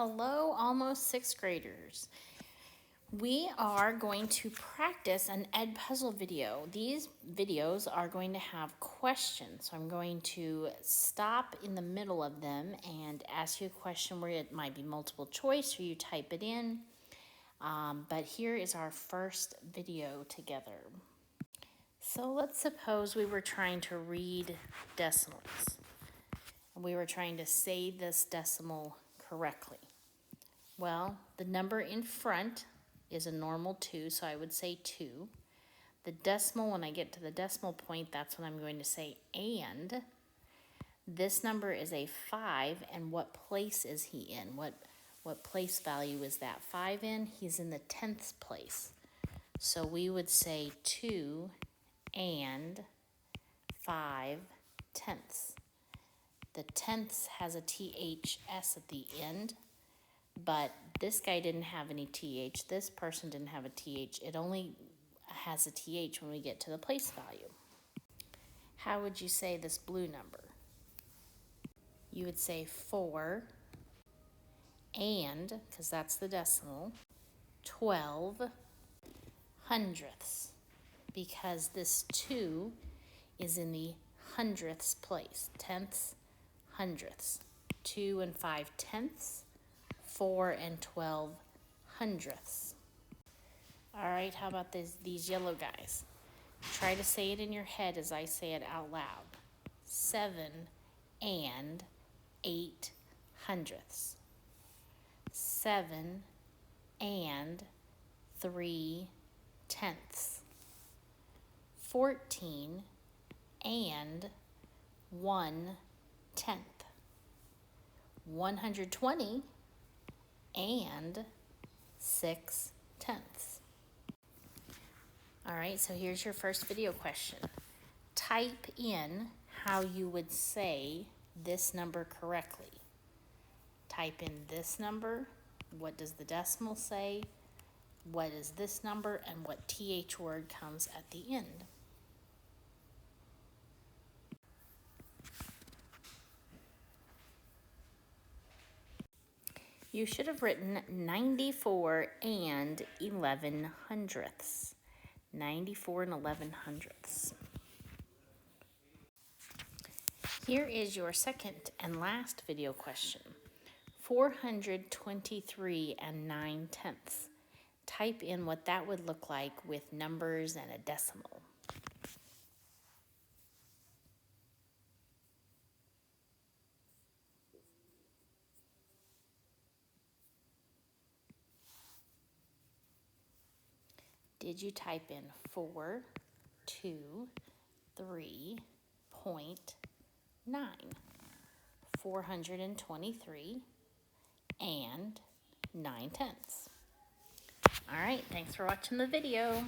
Hello, almost sixth graders. We are going to practice an Ed Puzzle video. These videos are going to have questions. So I'm going to stop in the middle of them and ask you a question where it might be multiple choice or you type it in. But here is our first video together. So let's suppose we were trying to read decimals. We were trying to say this decimal correctly. Well, the number in front is a normal 2, so I would say 2. The decimal, when I get to the decimal point, that's when I'm going to say and. This number is a 5, and what place is he in? What place value is that 5 in? He's in the 10th place. So we would say 2 and 5 tenths. The tenths has a THS at the end, but this guy didn't have any TH. This person didn't have a TH. It only has a TH when we get to the place value. How would you say this blue number? You would say 4 and, because that's the decimal, 12 hundredths, because this 2 is in the hundredths place. Tenths, hundredths. 2 and 5 tenths. 4 and 12 hundredths. All right, how about these yellow guys? Try to say it in your head as I say it out loud. 7 and 8 hundredths. 7 and 3 tenths. 14 and 1 tenth. 120 and 6 tenths. All right, so here's your first video question. Type in how you would say this number correctly. Type in this number. What does the decimal say? What is this number? And what TH word comes at the end? You should have written 94 and 11 hundredths. 94 and 11 hundredths. Here is your second and last video question. 423 and 9 tenths. Type in what that would look like with numbers and a decimal. Did you type in 4, 2, 3.9? 423 and 9 tenths. All right, thanks for watching the video.